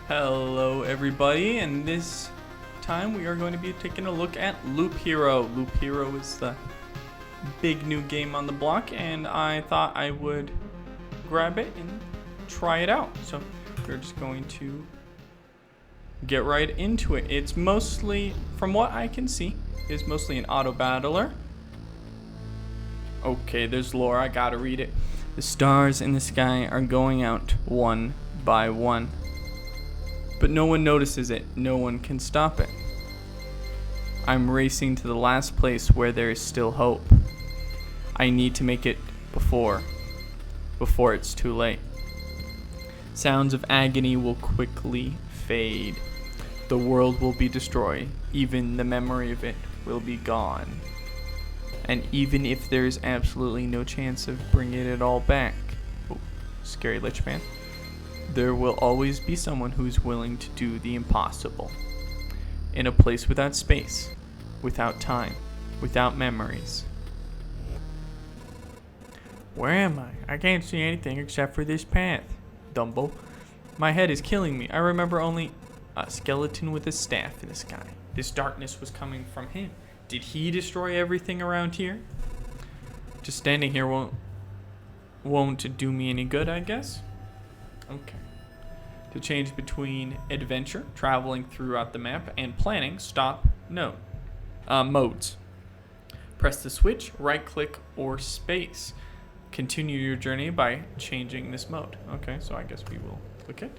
Hello everybody, and this time we are going to be taking a look at Loop Hero. Loop Hero is the big new game on the block, and I thought I would grab it and try it out. So we're just going to get right into it. It's mostly, from what I can see, is mostly an auto battler. Okay, there's lore, I gotta read it. The stars in the sky are going out one by one. But no one notices it. No one can stop it. I'm racing to the last place where there is still hope. I need to make it before it's too late. Sounds of agony will quickly fade. The world will be destroyed. Even the memory of it will be gone. And even if there's absolutely no chance of bringing it all back, oh, scary Lich Man, there will always be someone who's willing to do the impossible. In a place without space, without time, without memories. Where am I? I can't see anything except for this path. Dumbo. My head is killing me. I remember only a skeleton with a staff in the sky. This darkness was coming from him. Did he destroy everything around here? Just standing here won't do me any good, I guess. Okay. To change between adventure, traveling throughout the map, and planning, stop, modes. Press the switch, right click, or space. Continue your journey by changing this mode. Okay, so I guess we will click it.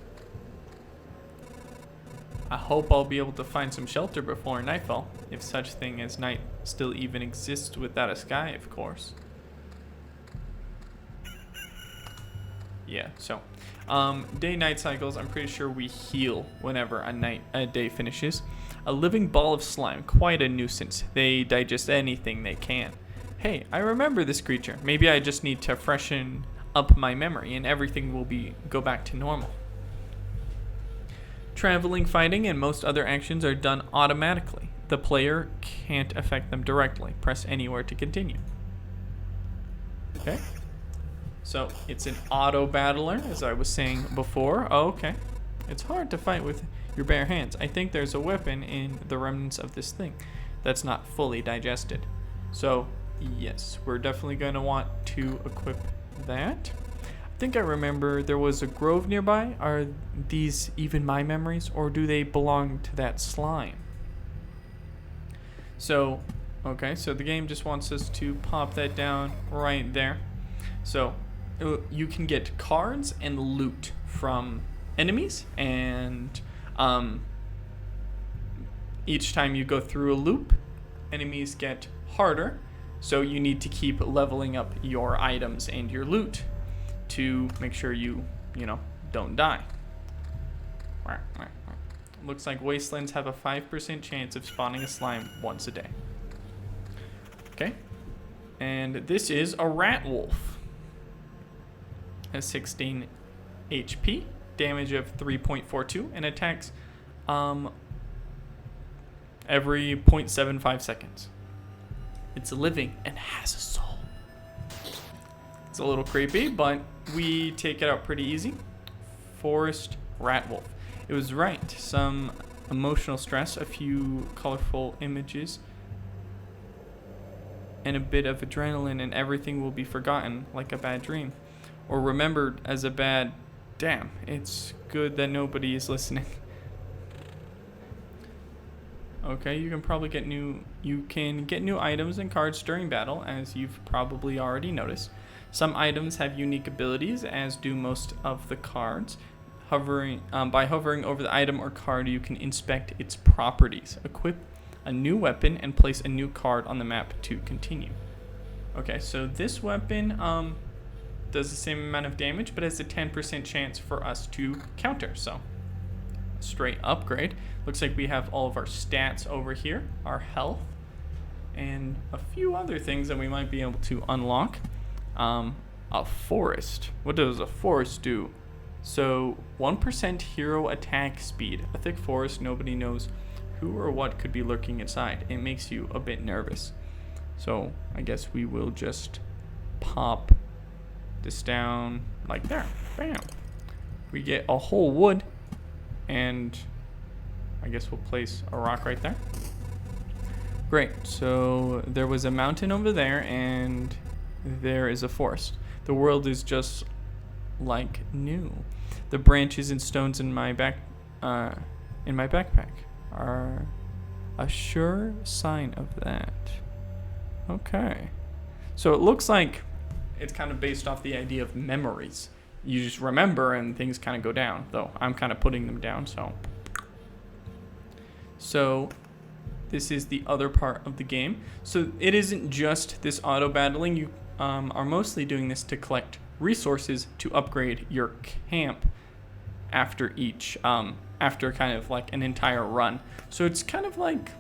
I hope I'll be able to find some shelter before nightfall, if such thing as night still even exists without a sky, of course. Yeah, so day-night cycles, I'm pretty sure we heal whenever a day finishes. A living ball of slime, quite a nuisance. They digest anything they can. Hey, I remember this creature. Maybe I just need to freshen up my memory and everything will go back to normal. Traveling, fighting, and most other actions are done automatically. The player can't affect them directly. Press anywhere to continue. Okay. So it's an auto battler, as I was saying before. Oh, okay. It's hard to fight with your bare hands. I think there's a weapon in the remnants of this thing that's not fully digested. So, yes, we're definitely going to want to equip that. I think I remember there was a grove nearby. Are these even my memories, or do they belong to that slime? So, okay, so the game just wants us to pop that down right there. So, you can get cards and loot from enemies, and each time you go through a loop, enemies get harder, so you need to keep leveling up your items and your loot to make sure you don't die. Looks like wastelands have a 5% chance of spawning a slime once a day. Okay, and this is a rat wolf. Has 16 HP, damage of 3.42, and attacks every 0.75 seconds. It's living and has a soul. It's a little creepy, but we take it out pretty easy. Forest rat wolf. It was right. Some emotional stress, a few colorful images, and a bit of adrenaline, and everything will be forgotten like a bad dream. Or remembered as a bad, damn, it's good that nobody is listening. Okay, you can get new items and cards during battle, as you've probably already noticed. Some items have unique abilities, as do most of the cards. By hovering over the item or card, you can inspect its properties, equip a new weapon, and place a new card on the map to continue. Okay, so this weapon does the same amount of damage, but has a 10% chance for us to counter. So, straight upgrade. Looks like we have all of our stats over here, our health, and a few other things that we might be able to unlock. A forest. What does a forest do? So, 1% hero attack speed. A thick forest, nobody knows who or what could be lurking inside. It makes you a bit nervous. So, I guess we will just pop this down like there. Bam. We get a whole wood. And I guess we'll place a rock right there. Great, so there was a mountain over there, and there is a forest. The world is just like new. The branches and stones in my backpack are a sure sign of that. Okay, so it looks like it's kind of based off the idea of memories. You just remember and things kind of go down, though I'm kind of putting them down. So this is the other part of the game. So it isn't just this auto battling. You are mostly doing this to collect resources to upgrade your camp after each after kind of like an entire run. So it's kind of like,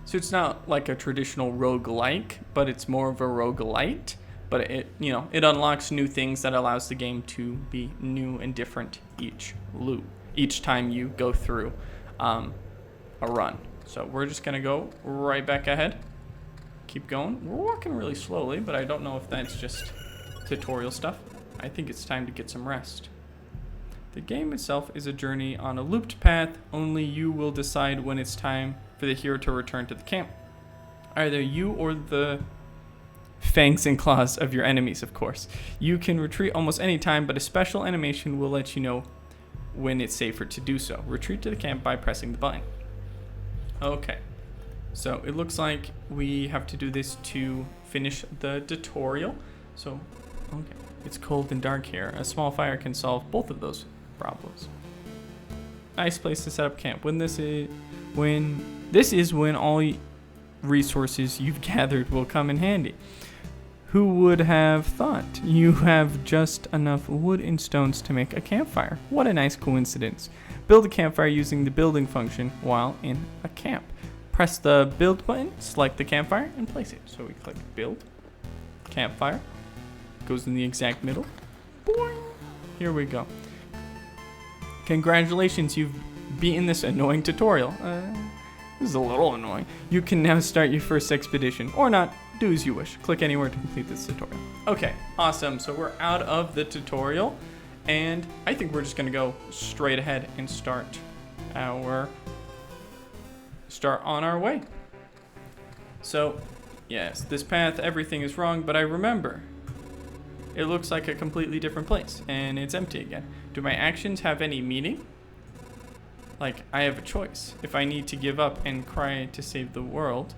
so it's not like a traditional roguelike, but it's more of a roguelite. But it, you know, it unlocks new things that allows the game to be new and different each time you go through a run. So we're just gonna go right back ahead. Keep going. We're walking really slowly, but I don't know if that's just tutorial stuff. I think it's time to get some rest. The game itself is a journey on a looped path. Only you will decide when it's time for the hero to return to the camp. Either you or the fangs and claws of your enemies, of course. You can retreat almost any time, but a special animation will let you know when it's safer to do so. Retreat to the camp by pressing the button. Okay, so it looks like we have to do this to finish the tutorial. So, okay, it's cold and dark here. A small fire can solve both of those problems. Nice place to set up camp. This is when all resources you've gathered will come in handy. Who would have thought? You have just enough wood and stones to make a campfire. What a nice coincidence. Build a campfire using the building function while in a camp. Press the build button, select the campfire, and place it. So we click build, campfire, goes in the exact middle. Boing. Here we go. Congratulations, you've beaten this annoying tutorial. This is a little annoying. You can now start your first expedition, or not. Do as you wish. Click anywhere to complete this tutorial. Okay, awesome. So we're out of the tutorial, and I think we're just gonna go straight ahead and start on our way. So, yes, this path, everything is wrong, but I remember. It looks like a completely different place, and it's empty again. Do my actions have any meaning? Like, I have a choice. If I need to give up and cry to save the world,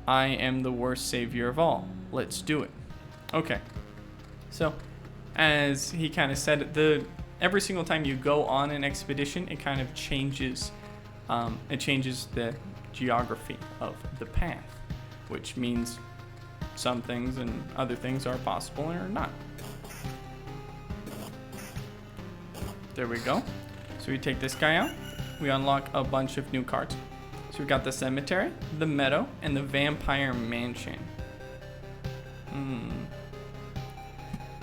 I am the worst savior of all. Let's do it. Okay. So, as he kind of said, every single time you go on an expedition, it kind of changes. It changes the geography of the path, which means some things and other things are possible or not. There we go. So we take this guy out. We unlock a bunch of new cards. So we got the cemetery, the meadow, and the vampire mansion.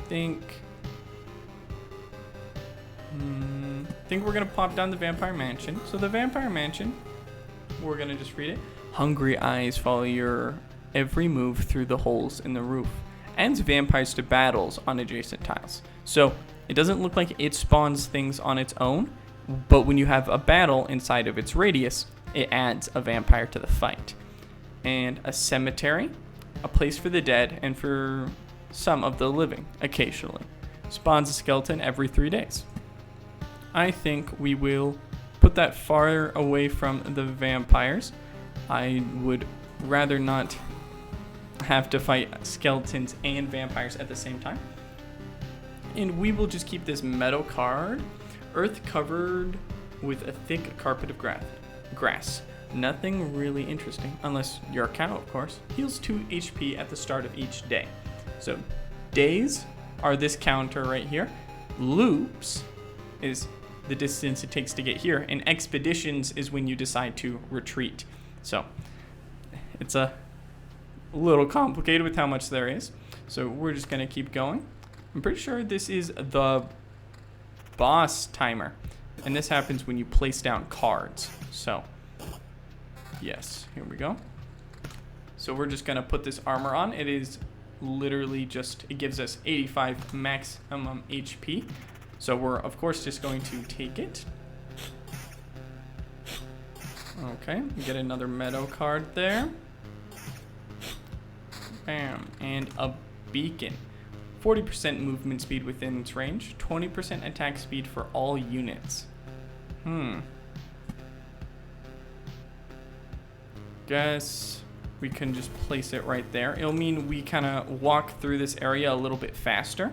Think we're gonna pop down the vampire mansion. So the vampire mansion, we're gonna just read it. Hungry eyes follow your every move through the holes in the roof. Adds vampires to battles on adjacent tiles. So it doesn't look like it spawns things on its own, but when you have a battle inside of its radius, it adds a vampire to the fight. And a cemetery, a place for the dead and for some of the living, occasionally. Spawns a skeleton every 3 days. I think we will put that far away from the vampires. I would rather not have to fight skeletons and vampires at the same time. And we will just keep this meadow card. Earth covered with a thick carpet of grass. Nothing really interesting, unless you're a cow, of course. Heals 2 HP at the start of each day. So days are this counter right here. Loops is the distance it takes to get here. And expeditions is when you decide to retreat. So it's a little complicated with how much there is. So we're just gonna keep going. I'm pretty sure this is the boss timer. And this happens when you place down cards. So, yes, here we go. So we're just gonna put this armor on. It is literally just, it gives us 85 maximum HP. So we're, of course, just going to take it. Okay, get another meadow card there. Bam, and a beacon. 40% movement speed within its range, 20% attack speed for all units. Guess we can just place it right there. It'll mean we kind of walk through this area a little bit faster.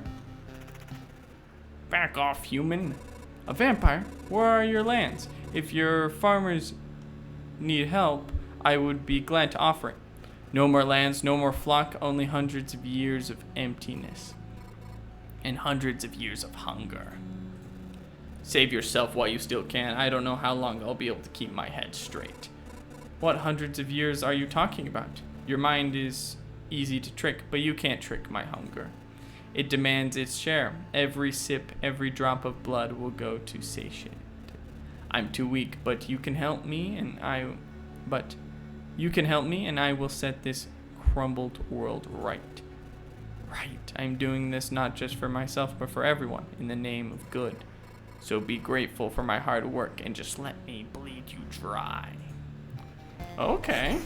Back off, human. A vampire? Where are your lands? If your farmers need help, I would be glad to offer it. No more lands, no more flock, only hundreds of years of emptiness. And hundreds of years of hunger. Save yourself while you still can. I don't know how long I'll be able to keep my head straight. What hundreds of years are you talking about? Your mind is easy to trick, but you can't trick my hunger. It demands its share. Every sip, every drop of blood will go to satiate. I'm too weak, but you can help me, and I will set this crumbled world right. Right. I'm doing this not just for myself, but for everyone, in the name of good. So be grateful for my hard work and just let me bleed you dry. Okay.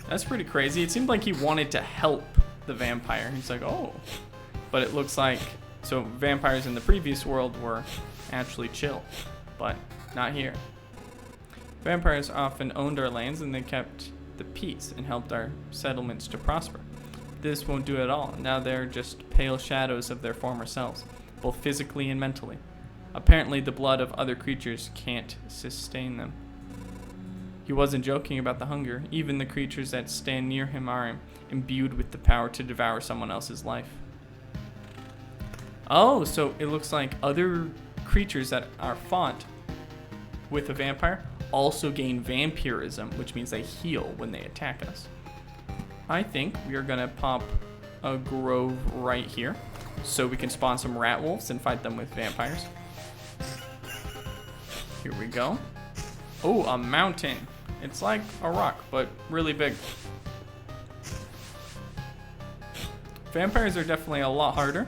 That's pretty crazy. It seemed like he wanted to help the vampire. He's like, oh. But it looks like, so vampires in the previous world were actually chill, but not here. Vampires often owned our lands and they kept the peace and helped our settlements to prosper. This won't do it at all. Now they're just pale shadows of their former selves, both physically and mentally. Apparently the blood of other creatures can't sustain them. He wasn't joking about the hunger. Even the creatures that stand near him are imbued with the power to devour someone else's life. Oh, so it looks like other creatures that are fought with a vampire also gain vampirism, which means they heal when they attack us. I think we are gonna pop a grove right here so we can spawn some rat wolves and fight them with vampires. Here we go. Oh, a mountain. It's like a rock, but really big. Vampires are definitely a lot harder.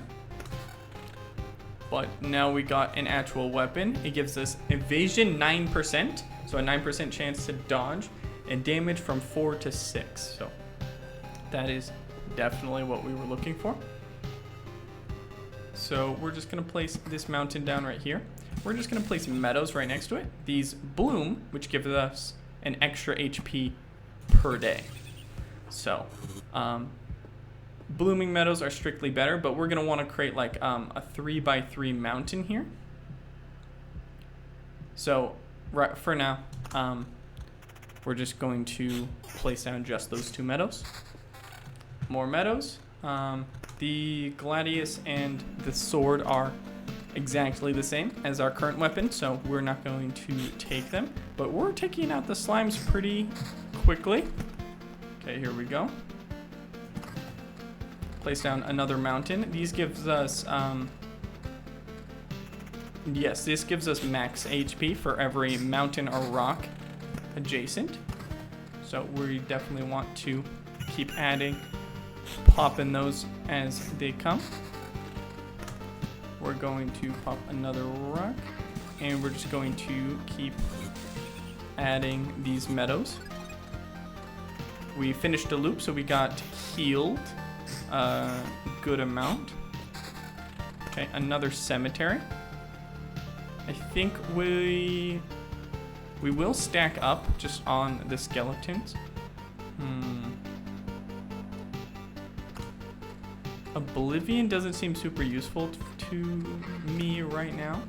But now we got an actual weapon. It gives us evasion 9%, so a 9% chance to dodge, and damage from 4 to 6. So that is definitely what we were looking for. So we're just gonna place this mountain down right here. We're just gonna place meadows right next to it. These bloom, which gives us an extra HP per day. So, blooming meadows are strictly better, but we're gonna want to create like a 3x3 mountain here. So, right for now, we're just going to place down just those 2 meadows. More meadows. The gladius and the sword are exactly the same as our current weapon, so we're not going to take them, but we're taking out the slimes pretty quickly. Okay, here we go. Place down another mountain. These gives us this gives us max HP for every mountain or rock adjacent, so we definitely want to keep popping those as they come. We're going to pop another rock, and we're just going to keep adding these meadows. We finished a loop, so we got healed a good amount. Okay, another cemetery. I think we will stack up just on the skeletons. Oblivion doesn't seem super useful to me right now.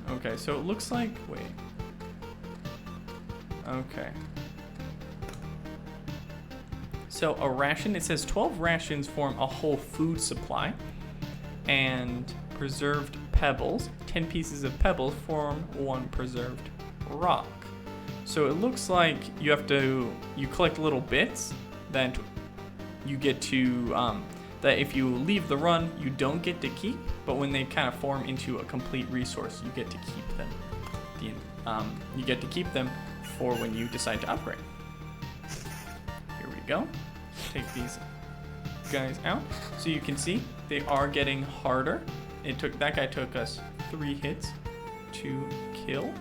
Okay, so it looks like, wait. Okay. So a ration, it says 12 rations form a whole food supply, and preserved pebbles, 10 pieces of pebbles form 1 preserved rock. So it looks like you collect little bits that you get to, that if you leave the run, you don't get to keep, but when they kind of form into a complete resource, you get to keep them. You get to keep them for when you decide to upgrade. Here we go. Take these guys out. So you can see they are getting harder. That guy took us 3 hits to kill.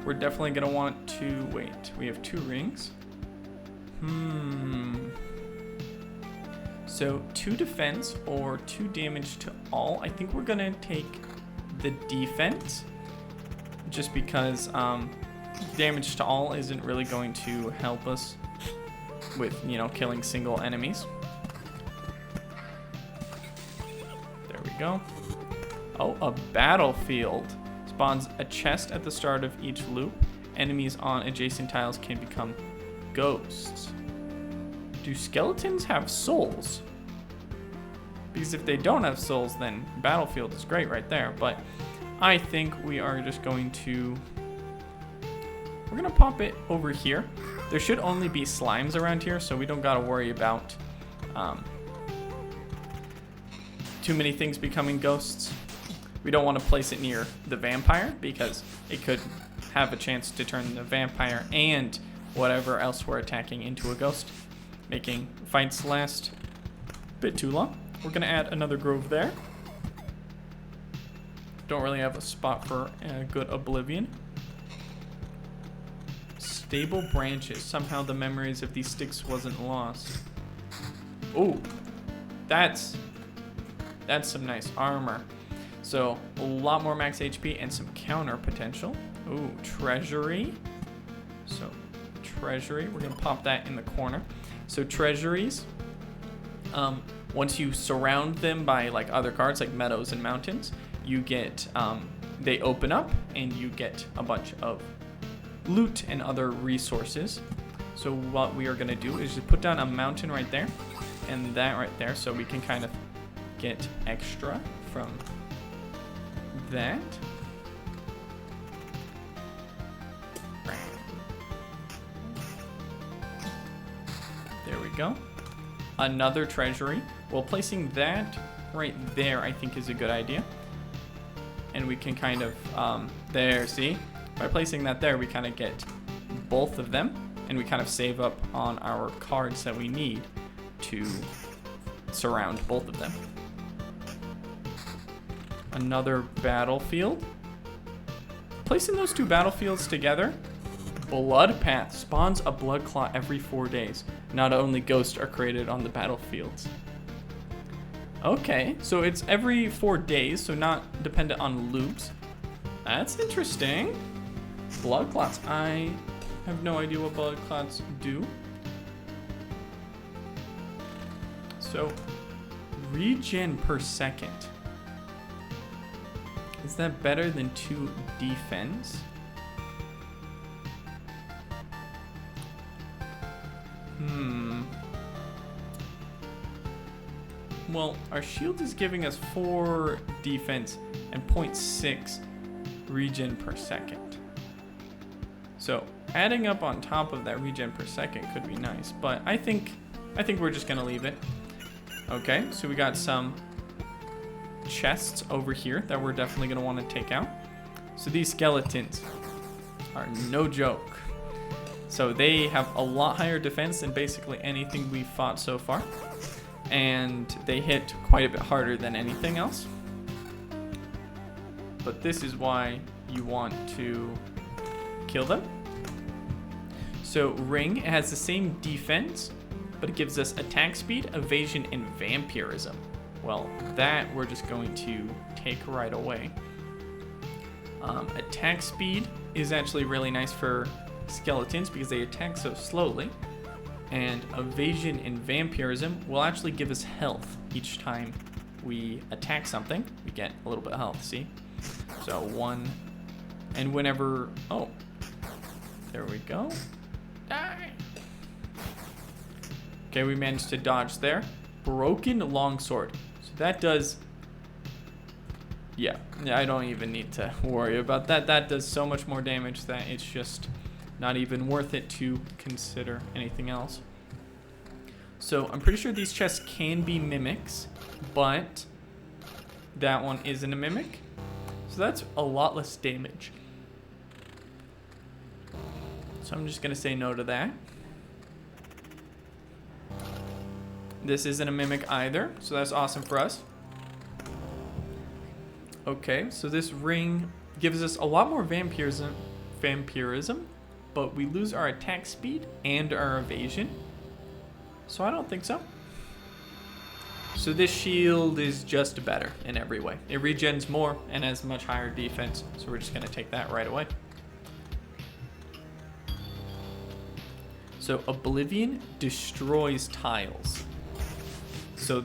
we're definitely gonna want to wait. We have 2 rings. So 2 defense or 2 damage to all. I think we're gonna take the defense, just because damage to all isn't really going to help us with, you know, killing single enemies. There we go. Oh, a battlefield. Spawns a chest at the start of each loop. Enemies on adjacent tiles can become ghosts. Do skeletons have souls? Because if they don't have souls, then battlefield is great right there. But I think we are just going to... We're going to pop it over here. There should only be slimes around here, so we don't got to worry about too many things becoming ghosts. We don't want to place it near the vampire because it could have a chance to turn the vampire and whatever else we're attacking into a ghost, making fights last a bit too long. We're going to add another grove there. Don't really have a spot for a good oblivion. Stable branches. Somehow the memories of these sticks wasn't lost. Oh, that's some nice armor. So a lot more max HP and some counter potential. Ooh, treasury. So treasury, we're gonna pop that in the corner. So treasuries, once you surround them by like other cards like meadows and mountains, you get, they open up and you get a bunch of loot and other resources. So what we are gonna do is just put down a mountain right there and that right there, so we can kind of get extra from that. There we go. Another treasury. Well, placing that right there I think is a good idea. And we can kind of, there, see? By placing that there, we kind of get both of them, and we kind of save up on our cards that we need to surround both of them. Another battlefield. Placing those 2 battlefields together. Blood Path spawns a blood claw every 4 days. Not only ghosts are created on the battlefields. Okay, so it's every 4 days, so not dependent on loops. That's interesting. Blood clots. I have no idea what blood clots do. So, regen per second. Is that better than 2 defense? Well, our shield is giving us 4 defense and 0.6 regen per second. So adding up on top of that regen per second could be nice, but I think we're just gonna leave it. Okay, so we got some chests over here that we're definitely gonna want to take out. So these skeletons are no joke. So they have a lot higher defense than basically anything we've fought so far. And they hit quite a bit harder than anything else. But this is why you want to kill them. So Ring has the same defense, but it gives us attack speed, evasion, and vampirism. Well, that we're just going to take right away. Attack speed is actually really nice for skeletons because they attack so slowly. And evasion and vampirism will actually give us health each time we attack something. We get a little bit of health, see? So 1, and whenever, oh, there we go. Die. Okay, we managed to dodge there. Broken longsword. So that does, yeah, I don't even need to worry about that. That does so much more damage that it's just not even worth it to consider anything else. So I'm pretty sure these chests can be mimics, but that one isn't a mimic. So that's a lot less damage. So I'm just gonna say no to that. This isn't a mimic either, so that's awesome for us. Okay, so this ring gives us a lot more vampirism vampirism, but we lose our attack speed and our evasion. So I don't think so. So this shield is just better in every way. It regens more and has much higher defense, so we're just gonna take that right away. So Oblivion destroys tiles. So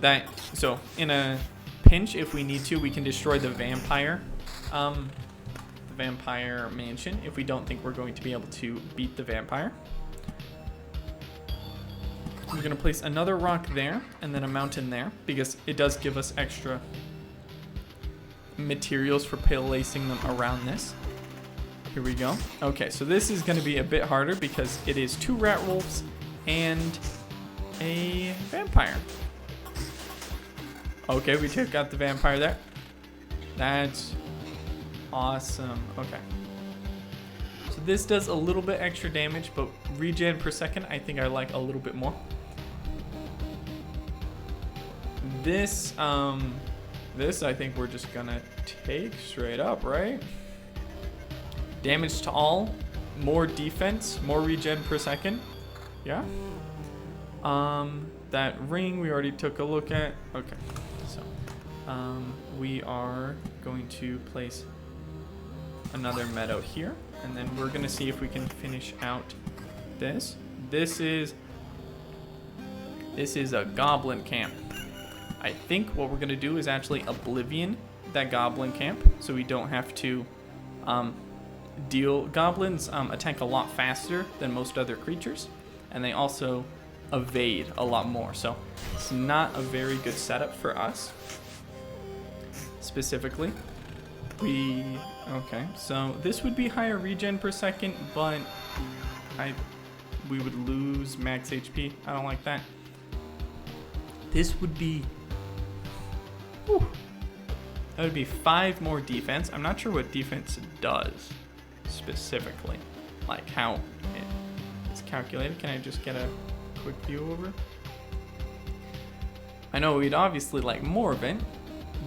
in a pinch, if we need to, we can destroy the vampire mansion if we don't think we're going to be able to beat the vampire. We're gonna place another rock there and then a mountain there because it does give us extra materials for placing them around this. Here we go. Okay, so this is gonna be a bit harder because it is 2 rat wolves and a vampire. Okay, we took out the vampire there. That's awesome. Okay. So this does a little bit extra damage, but regen per second I think I like a little bit more. This I think we're just gonna take straight up, right? Damage to all, more defense, more regen per second. Yeah. That ring we already took a look at. Okay. So, we are going to place another meadow here, and then we're gonna see if we can finish out this. This is a goblin camp. I think what we're gonna do is actually Oblivion that goblin camp, so we don't have to deal. Goblins attack a lot faster than most other creatures, and they also evade a lot more, so it's not a very good setup for us specifically. Okay, so this would be higher regen per second, but we would lose max HP. I don't like that. This would be, whew, that would be 5 more defense. I'm not sure what defense does specifically, like how it is calculated. Can I just get a quick view over? I know we'd obviously like more of it,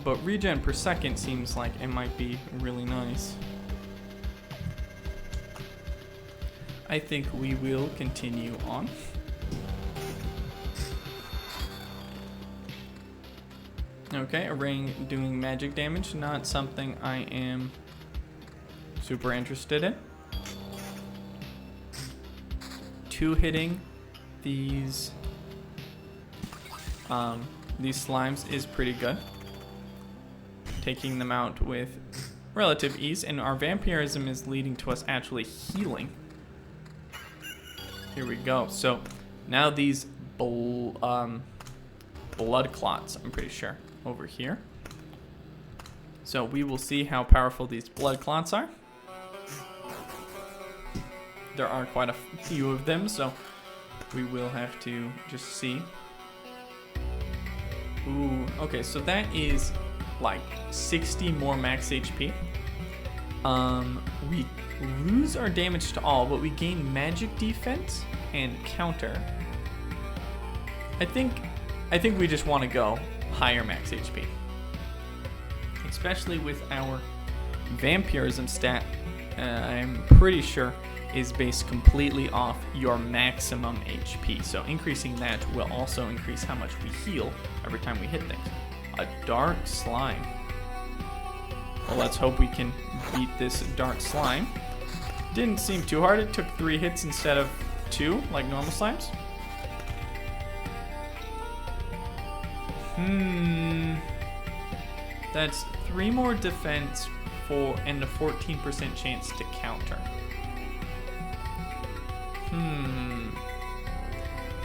but regen per second seems like it might be really nice. I think we will continue on. Okay, a ring doing magic damage, not something I am super interested in. 2 hitting these slimes is pretty good. Taking them out with relative ease, and our vampirism is leading to us actually healing. Here we go. So now these blood clots, I'm pretty sure, over here. So we will see how powerful these blood clots are. There are quite a few of them, so we will have to just see. Ooh, okay, so that is like 60 more max HP. We lose our damage to all, but we gain magic defense and counter. I think we just want to go higher max HP, especially with our vampirism stat. I'm pretty sure is based completely off your maximum HP, so increasing that will also increase how much we heal every time we hit things. A dark slime. Well, let's hope we can beat this dark slime. Didn't seem too hard. It took 3 hits instead of 2 like normal slimes. That's 3 more defense and a 14% chance to counter.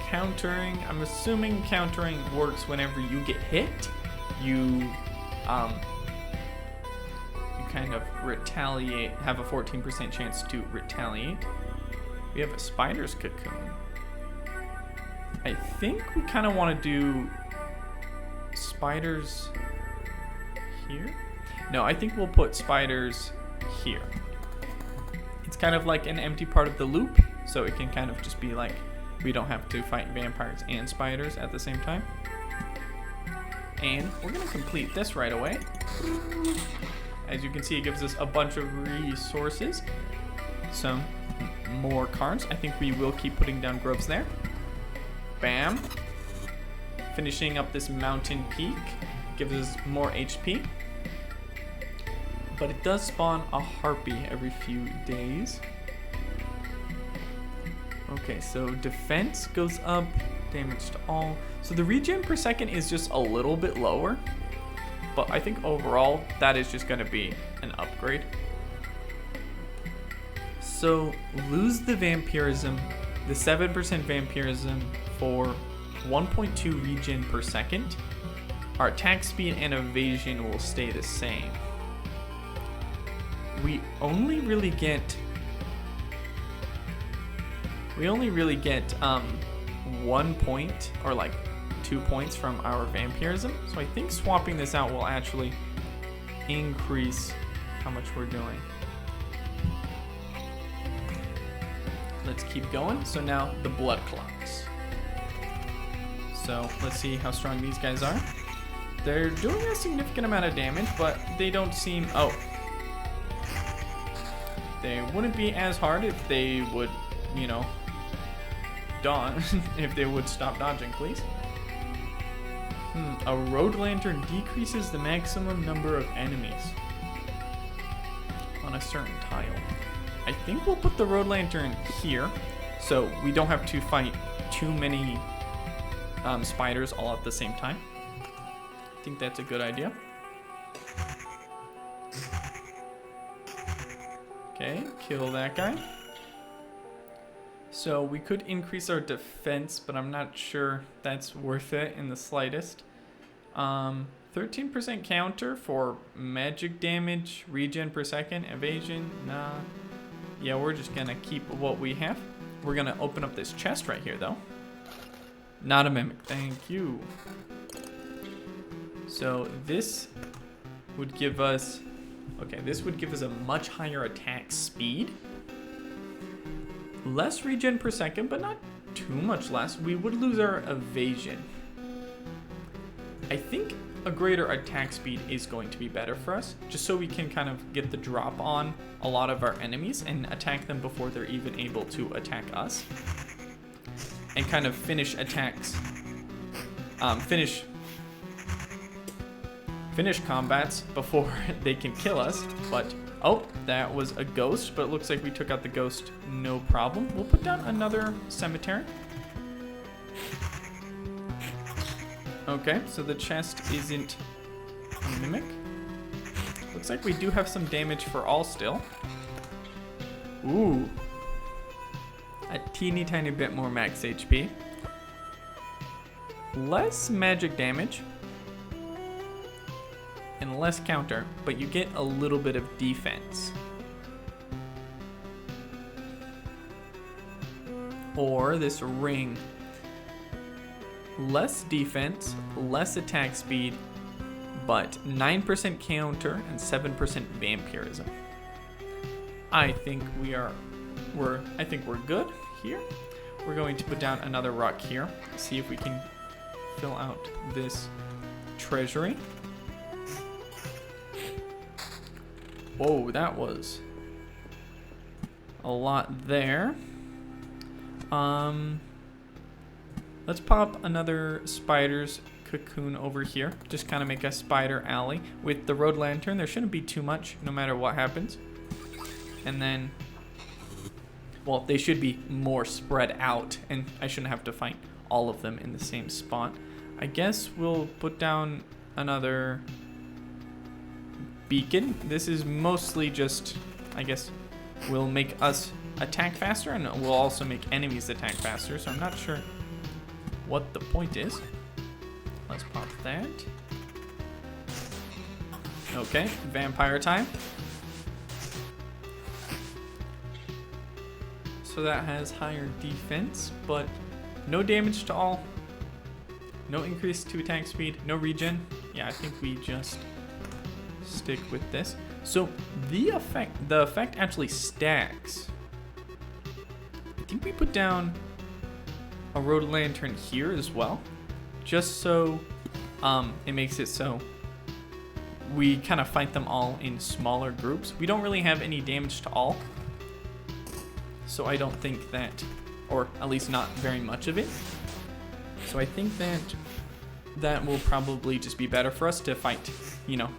Countering, I'm assuming countering works whenever you get hit. You kind of retaliate, have a 14% chance to retaliate. We have a spider's cocoon. I think we kind of want to do spiders here. No, I think we'll put spiders here. It's kind of like an empty part of the loop, so it can kind of just be like we don't have to fight vampires and spiders at the same time. And we're gonna complete this right away. As you can see, it gives us a bunch of resources. some more cards. I think we will keep putting down groves there. Bam. Finishing up this mountain peak gives us more HP. But it does spawn a harpy every few days. Okay, so defense goes up, damage to all. So the regen per second is just a little bit lower. But I think overall, that is just going to be an upgrade. So lose the vampirism, the 7% vampirism for 1.2 regen per second. Our attack speed and evasion will stay the same. We only really get 1 point or like 2 points from our vampirism. So I think swapping this out will actually increase how much we're doing. Let's keep going. So now the blood clots. So let's see how strong these guys are. They're doing a significant amount of damage, but they don't seem... Oh. They wouldn't be as hard if they would, you know, if they would stop dodging, please. A road lantern decreases the maximum number of enemies on a certain tile. I think we'll put the road lantern here, so we don't have to fight too many spiders all at the same time. I think that's a good idea. Okay, kill that guy. So we could increase our defense, but I'm not sure that's worth it in the slightest. 13% counter for magic damage, regen per second, evasion, nah. Yeah, we're just gonna keep what we have. We're gonna open up this chest right here though. Not a mimic, thank you. So this would give us, okay, this would give us a much higher attack speed. Less regen per second, but not too much less. We would lose our evasion. I think a greater attack speed is going to be better for us, just so we can kind of get the drop on a lot of our enemies and attack them before they're even able to attack us. And kind of finish attacks, finish combats before they can kill us. But oh, that was a ghost, but it looks like we took out the ghost no problem. We'll put down another cemetery. Okay, so the chest isn't a mimic. Looks like we do have some damage for all still. Ooh. A teeny tiny bit more max HP. Less magic damage. And less counter, but you get a little bit of defense. Or this ring. Less defense, less attack speed, but 9% counter and 7% vampirism. I think we're good here. We're going to put down another rock here. See if we can fill out this treasury. Whoa, that was a lot there. Let's pop another spider's cocoon over here. Just kind of make a spider alley. With the road lantern, there shouldn't be too much, no matter what happens. And then, well, they should be more spread out, and I shouldn't have to fight all of them in the same spot. I guess we'll put down another beacon. This is mostly just, I guess, will make us attack faster, and will also make enemies attack faster, so I'm not sure what the point is. Let's pop that. Okay, vampire time. So that has higher defense, but no damage to all. No increase to attack speed, no regen. Yeah, I think we just stick with this. So the effect actually stacks. I think we put down a road lantern here as well, just so it makes it so we kind of fight them all in smaller groups. We don't really have any damage to all, so I don't think that, or at least not very much of it. So I think that that will probably just be better for us to fight, you know,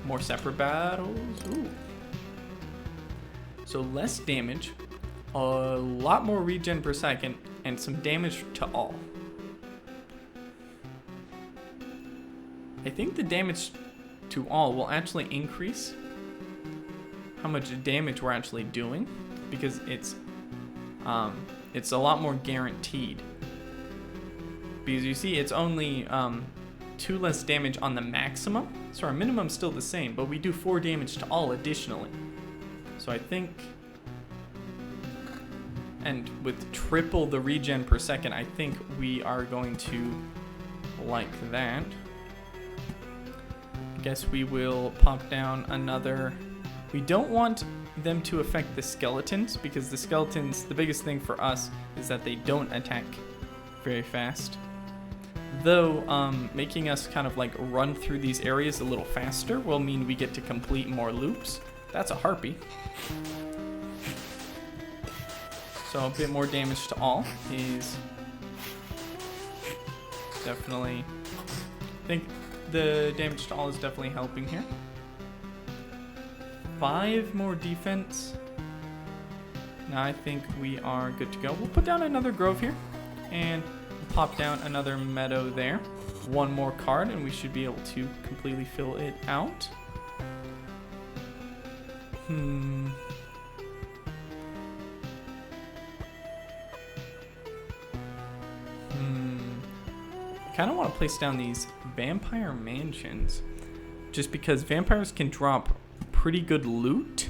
more separate battles. Ooh. So less damage, a lot more regen per second, and some damage to all. I think the damage to all will actually increase how much damage we're actually doing, because it's a lot more guaranteed. Because you see, it's only 2 less damage on the maximum, so our minimum's still the same, but we do 4 damage to all additionally. So I think, and with triple the regen per second, I think we are going to like that. I guess we will pop down another. We don't want them to affect the skeletons, because the skeletons, the biggest thing for us is that they don't attack very fast. Though making us kind of like run through these areas a little faster will mean we get to complete more loops. That's a harpy. So a bit more damage to all is definitely, I think the damage to all is definitely helping here. 5 more defense. Now I think we are good to go. We'll put down another grove here and pop down another meadow there. 1 more card and we should be able to completely fill it out. Kind of want to place down these vampire mansions, just because vampires can drop pretty good loot.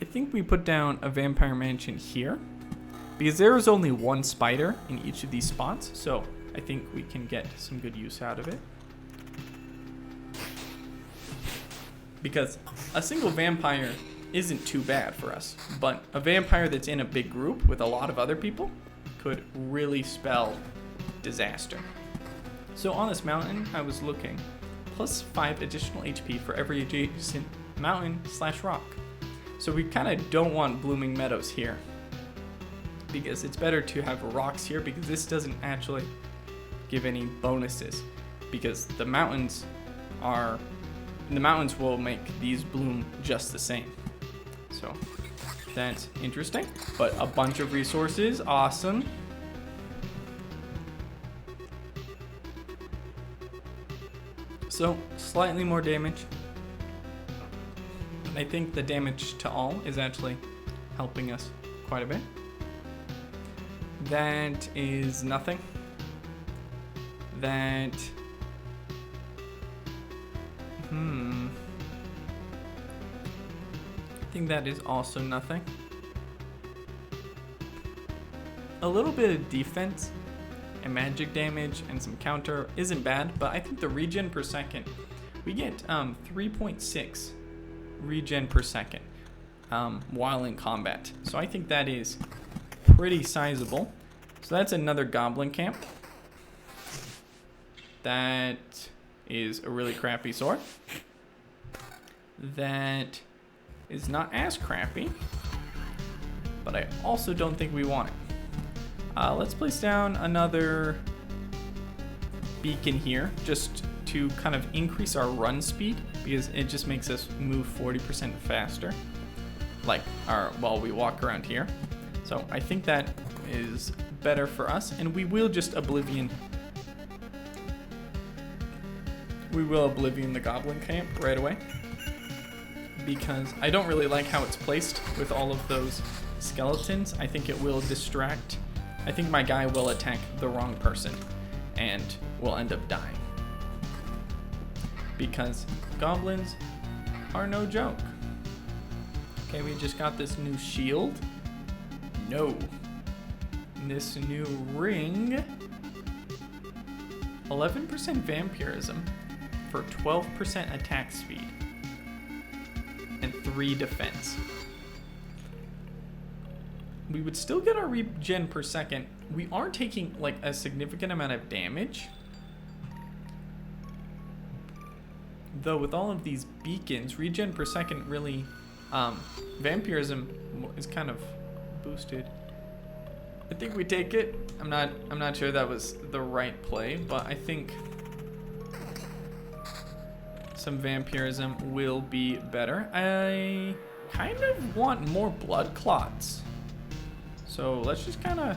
I think we put down a vampire mansion here, because there is only 1 spider in each of these spots, so I think we can get some good use out of it. Because a single vampire isn't too bad for us, but a vampire that's in a big group with a lot of other people could really spell disaster. So on this mountain, I was looking, plus 5 additional HP for every adjacent mountain/rock. So we kind of don't want blooming meadows here, because it's better to have rocks here, because this doesn't actually give any bonuses, because the mountains will make these bloom just the same. So that's interesting, but a bunch of resources, awesome. So slightly more damage. I think the damage to all is actually helping us quite a bit. That is nothing. That, I think that is also nothing. A little bit of defense and magic damage and some counter isn't bad, but I think the regen per second, we get 3.6 regen per second while in combat. So I think that is pretty sizable. So that's another goblin camp. That is a really crappy sword. That is not as crappy, but I also don't think we want it. Let's place down another beacon here, just to kind of increase our run speed, because it just makes us move 40% faster, like while we walk around here. So I think that is better for us, and we will just Oblivion. We will Oblivion the goblin camp right away, because I don't really like how it's placed with all of those skeletons. I think it will distract. I think my guy will attack the wrong person and will end up dying, because goblins are no joke. Okay, we just got this new shield. No. This new ring. 11% vampirism for 12% attack speed and 3 defense. We would still get our regen per second. We are taking like a significant amount of damage. Though with all of these beacons, regen per second really, vampirism is kind of boosted. I think we take it. I'm not sure that was the right play, but I think some vampirism will be better. I kind of want more blood clots. So let's just kind of,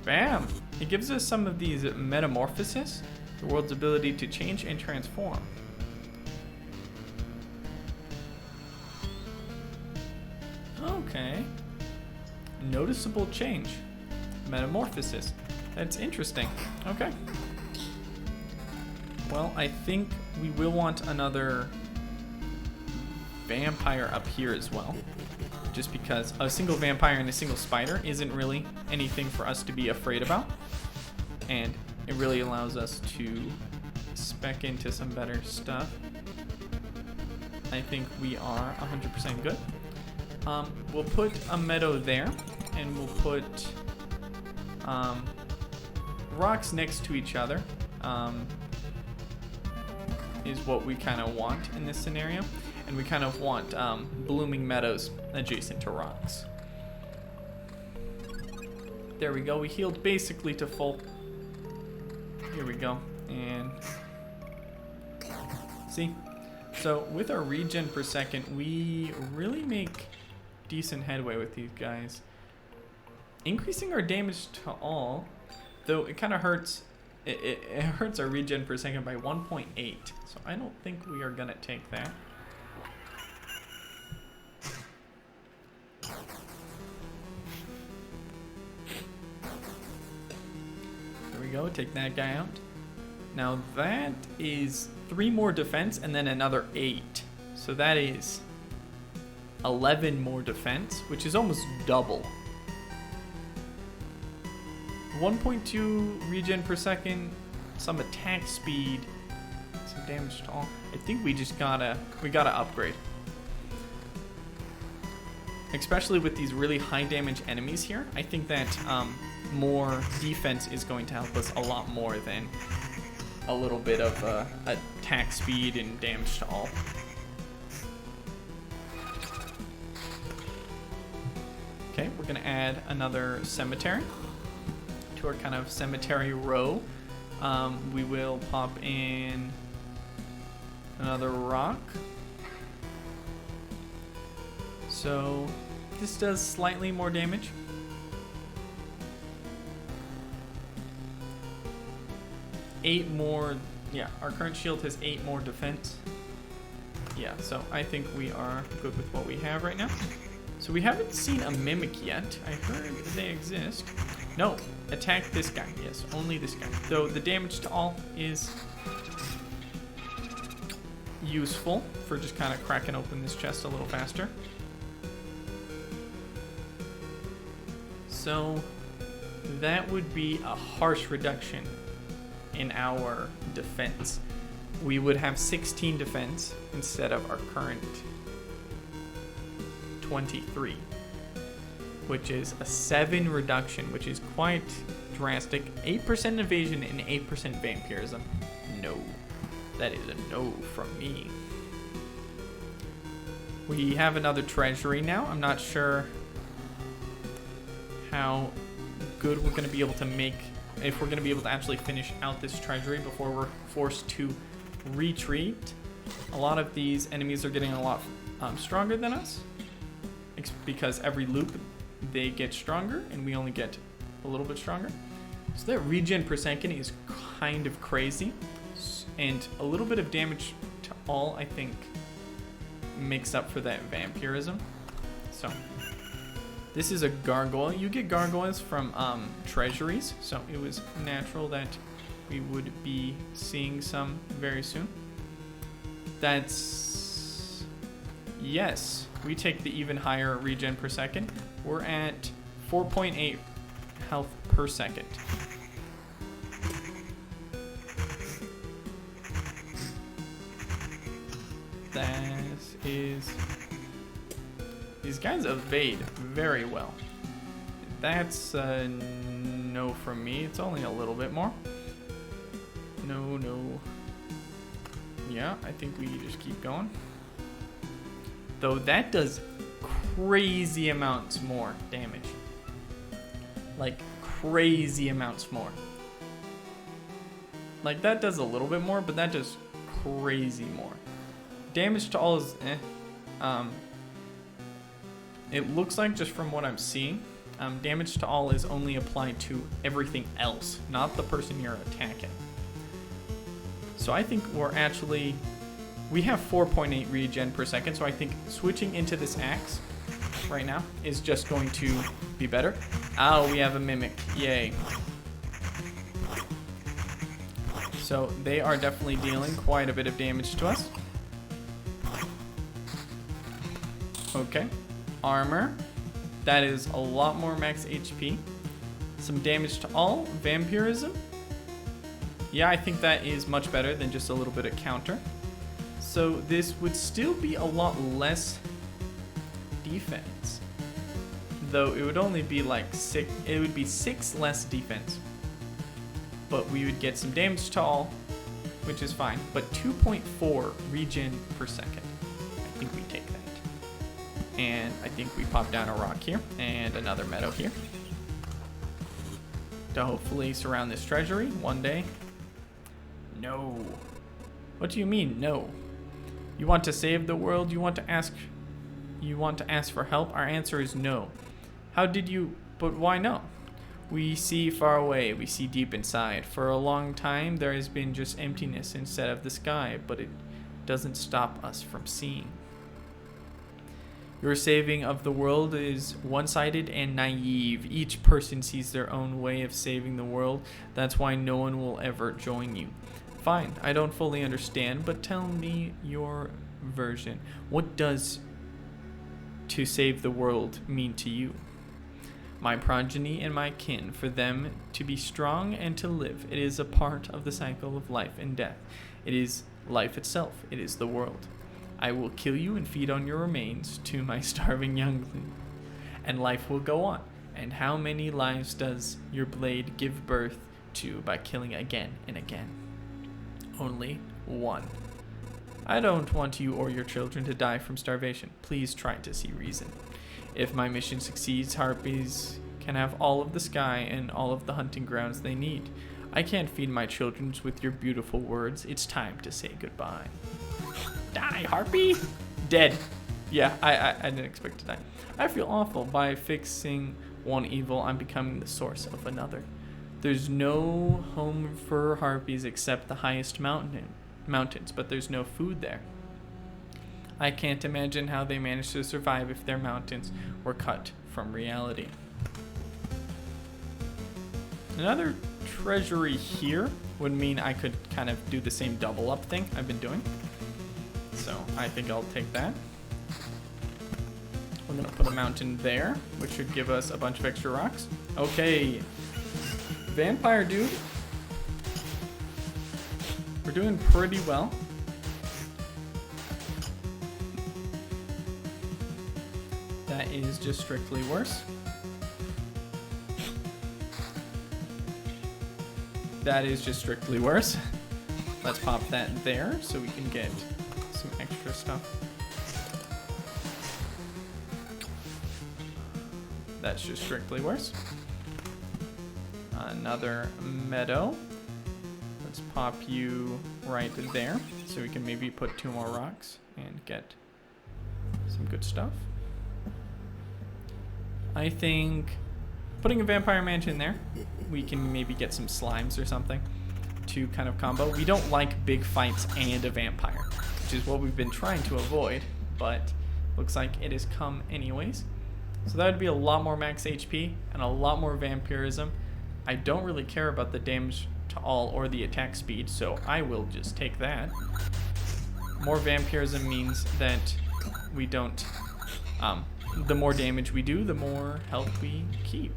bam. It gives us some of these metamorphosis, the world's ability to change and transform. Okay. Noticeable change. Metamorphosis. That's interesting. Okay. Well, I think we will want another vampire up here as well. Just because a single vampire and a single spider isn't really anything for us to be afraid about. And it really allows us to spec into some better stuff. I think we are 100% good. We'll put a meadow there, and we'll put rocks next to each other. Is what we kind of want in this scenario. And we kind of want blooming meadows adjacent to rocks. There we go. We healed basically to full. Here we go. And see? So with our regen per second, we really make decent headway with these guys. Increasing our damage to all, though it kind of hurts. It hurts our regen per second by 1.8. So I don't think we are going to take that. There we go, take that guy out. Now that is 3 more defense and then another 8. So that is 11 more defense, which is almost double. 1.2 regen per second, some attack speed, some damage to all. I think we just gotta upgrade. Especially with these really high damage enemies here, I think that more defense is going to help us a lot more than a little bit of attack speed and damage to all. Okay, we're gonna add another cemetery to our kind of cemetery row. We will pop in another rock. So this does slightly more damage. Eight more, yeah, our current shield has 8 more defense. Yeah, so I think we are good with what we have right now. So we haven't seen a mimic yet. I heard they exist. No, attack this guy. Yes, only this guy. Though the damage to all is useful for just kind of cracking open this chest a little faster. So that would be a harsh reduction in our defense. We would have 16 defense instead of our current 23, which is a 7 reduction, which is quite drastic. 8% evasion and 8% vampirism. No, that is a no from me. We have another treasury now. I'm not sure how good we're going to be able to make, if we're going to be able to actually finish out this treasury before we're forced to retreat. A lot of these enemies are getting a lot stronger than us, because every loop they get stronger and we only get a little bit stronger. So that regen per second is kind of crazy, and a little bit of damage to all, I think, makes up for that vampirism. So this is a gargoyle. You get gargoyles from treasuries, so it was natural that we would be seeing some very soon. That's, yes, we take the even higher regen per second. We're at 4.8 health per second. That is, these guys evade very well. That's a no from me. It's only a little bit more. No. Yeah, I think we just keep going. Though that does crazy amounts more damage. Like, crazy amounts more. Like, that does a little bit more, but that does crazy more. Damage to all is it looks like, just from what I'm seeing, damage to all is only applied to everything else, not the person you're attacking. So I think we have 4.8 regen per second, so I think switching into this axe right now is just going to be better. Oh, we have a mimic. Yay. So they are definitely dealing quite a bit of damage to us. Okay. Armor. That is a lot more max HP. Some damage to all. Vampirism. Yeah, I think that is much better than just a little bit of counter. So this would still be a lot less defense. Though it would only be like 6, it would be 6 less defense. But we would get some damage to all, which is fine. But 2.4 regen per second. I think we take that. And I think we pop down a rock here and another meadow here to hopefully surround this treasury one day. No. What do you mean, no? You want to save the world? You want to ask for help? Our answer is no. How did you... But why no? We see far away. We see deep inside. For a long time, there has been just emptiness instead of the sky, but it doesn't stop us from seeing. Your saving of the world is one-sided and naive. Each person sees their own way of saving the world. That's why no one will ever join you. Fine, I don't fully understand, but tell me your version. What does to save the world mean to you? My progeny and my kin, for them to be strong and to live. It is a part of the cycle of life and death. It is life itself. It is the world. I will kill you and feed on your remains to my starving youngling, and life will go on. And how many lives does your blade give birth to by killing again and again? Only one. I don't want you or your children to die from starvation. Please try to see reason. If my mission succeeds, harpies can have all of the sky and all of the hunting grounds they need. I can't feed my children with your beautiful words. It's time to say goodbye. Die, harpy! Dead. Yeah, I didn't expect to die. I feel awful. By fixing one evil, I'm becoming the source of another. There's no home for harpies except the highest mountains, but there's no food there. I can't imagine how they managed to survive if their mountains were cut from reality. Another treasury here would mean I could kind of do the same double up thing I've been doing. So I think I'll take that. We're gonna put a mountain there, which should give us a bunch of extra rocks. Okay. Vampire dude. We're doing pretty well. That is just strictly worse. That is just strictly worse. Let's pop that there so we can get some extra stuff. That's just strictly worse. Another meadow. Let's pop you right there so we can maybe put 2 more rocks and get some good stuff. I think putting a vampire mansion there, we can maybe get some slimes or something to kind of combo. We don't like big fights and a vampire, which is what we've been trying to avoid, but looks like it has come anyways. So that would be a lot more max HP and a lot more vampirism. I don't really care about the damage to all or the attack speed, so I will just take that. More vampirism means that we don't, the more damage we do, the more health we keep.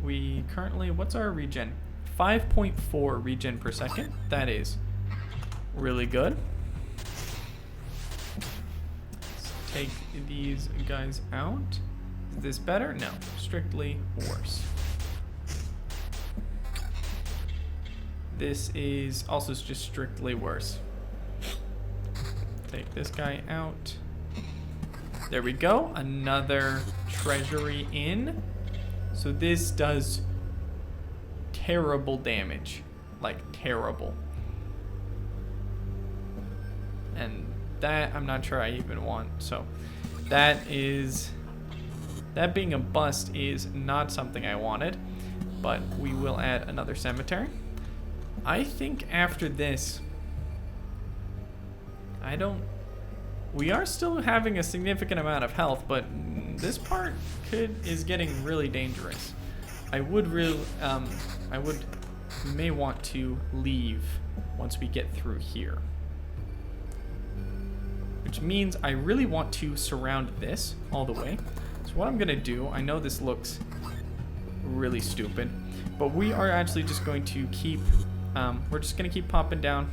We currently, what's our regen? 5.4 regen per second. That is really good. Let's take these guys out. Is this better? No, strictly worse. This is also just strictly worse. Take this guy out. There we go. Another treasury in. So this does terrible damage. Like terrible. And that I'm not sure I even want. So that being a bust is not something I wanted. But we will add another cemetery. I think after this, we are still having a significant amount of health, but this part is getting really dangerous. I may want to leave once we get through here. Which means I really want to surround this all the way. So what I'm gonna do, I know this looks really stupid, but we are actually just going to keep we're just going to keep popping down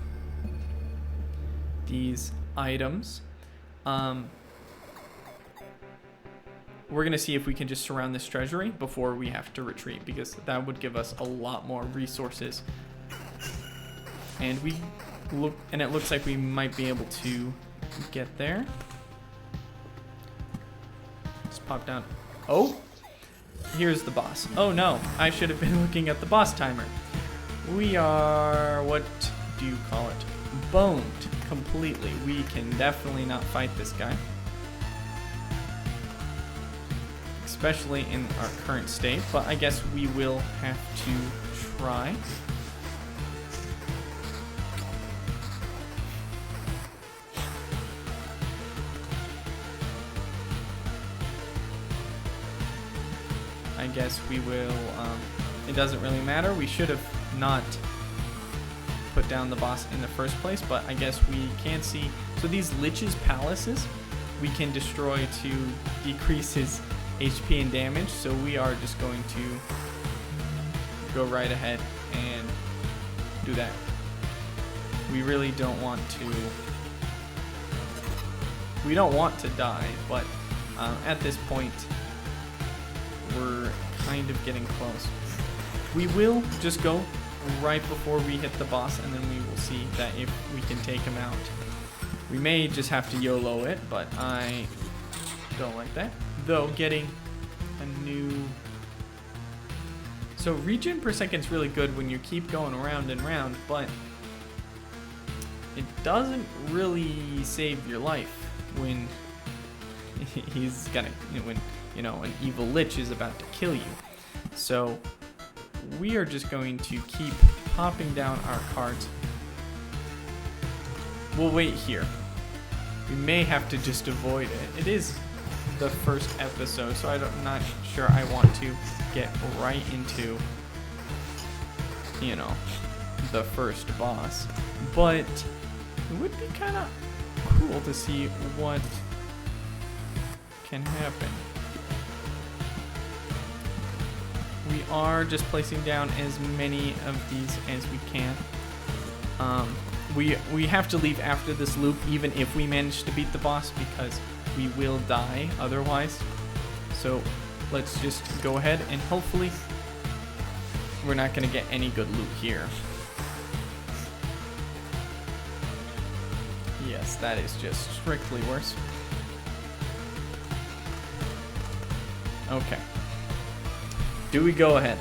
these items. We're going to see if we can just surround this treasury before we have to retreat, because that would give us a lot more resources. And it looks like we might be able to get there. Let's pop down. Oh, here's the boss. Oh no, I should have been looking at the boss timer. We are, what do you call it? Boned completely. We can definitely not fight this guy. Especially in our current state, but I guess we will have to try. I guess we will, it doesn't really matter. We should have not put down the boss in the first place, but I guess we can see. So these Lich's palaces we can destroy to decrease his HP and damage, so we are just going to go right ahead and do that. We really don't want to die, but at this point we're kind of getting close. We will just go right before we hit the boss, and then we will see that if we can take him out. We may just have to YOLO it, but I don't like that. Though getting a new... So regen per second is really good when you keep going around and round, but it doesn't really save your life when he's gonna, when, you know, an evil lich is about to kill you. So we are just going to keep popping down our cards. We'll wait here. We may have to just avoid it. It is the first episode, so I'm not sure I want to get right into, you know, the first boss. But it would be kind of cool to see what can happen. We are just placing down as many of these as we can. We have to leave after this loop, even if we manage to beat the boss, because we will die otherwise. So let's just go ahead, and hopefully we're not going to get any good loot here. Yes, that is just strictly worse. Okay. Do we go ahead?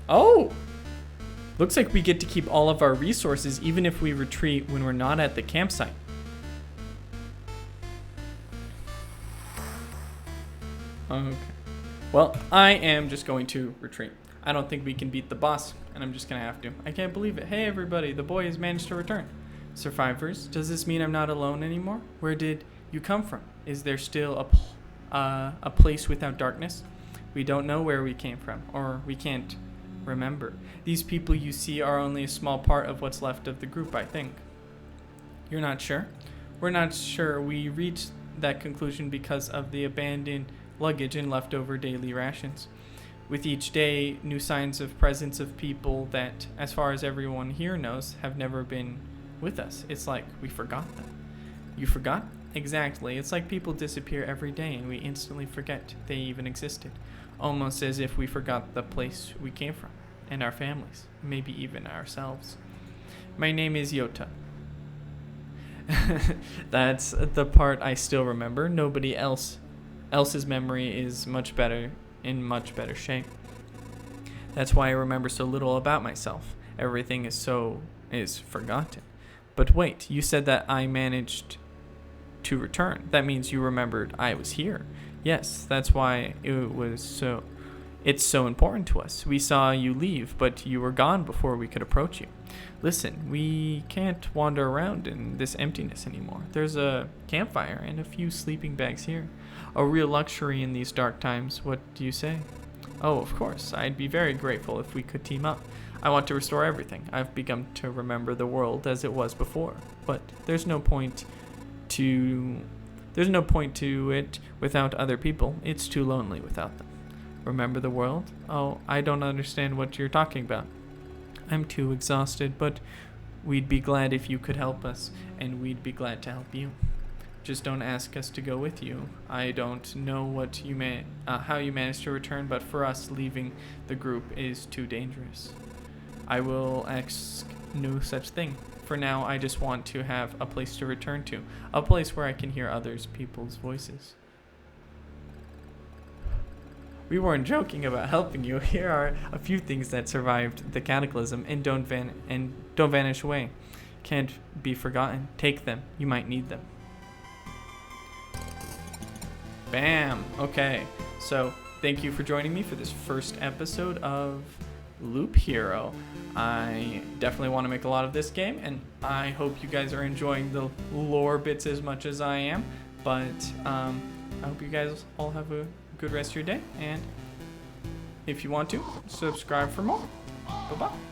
Oh! Looks like we get to keep all of our resources even if we retreat when we're not at the campsite. Okay. Well, I am just going to retreat. I don't think we can beat the boss, and I'm just gonna have to. I can't believe it. Hey everybody, the boy has managed to return. Survivors, does this mean I'm not alone anymore? Where did you come from? Is there still a place without darkness? We don't know where we came from, or we can't remember. These people you see are only a small part of what's left of the group, I think. You're not sure? We're not sure. We reached that conclusion because of the abandoned luggage and leftover daily rations. With each day, new signs of presence of people that, as far as everyone here knows, have never been with us. It's like we forgot them. You forgot? Exactly. It's like people disappear every day and we instantly forget they even existed. Almost as if we forgot the place we came from, and our families, maybe even ourselves. My name is Yota. That's the part I still remember. Nobody else's memory is in much better shape. That's why I remember so little about myself. Everything is forgotten. But wait, you said that I managed to return. That means you remembered I was here. Yes, that's why it's so important to us. We saw you leave, but you were gone before we could approach you. Listen, we can't wander around in this emptiness anymore. There's a campfire and a few sleeping bags here. A real luxury in these dark times. What do you say? Oh, of course. I'd be very grateful if we could team up. I want to restore everything. I've begun to remember the world as it was before, but there's no point to it without other people. It's too lonely without them. Remember the world? Oh, I don't understand what you're talking about. I'm too exhausted, but we'd be glad if you could help us, and we'd be glad to help you. Just don't ask us to go with you. I don't know how you managed to return, but for us, leaving the group is too dangerous. I will ask no such thing. For now, I just want to have a place to return to, a place where I can hear people's voices. We weren't joking about helping you. Here are a few things that survived the cataclysm and don't vanish away. Can't be forgotten. Take them. You might need them. Bam. Okay. So, thank you for joining me for this first episode of Loop Hero. I definitely want to make a lot of this game, and I hope you guys are enjoying the lore bits as much as I am. But I hope you guys all have a good rest of your day, and if you want to, subscribe for more. Bye-bye.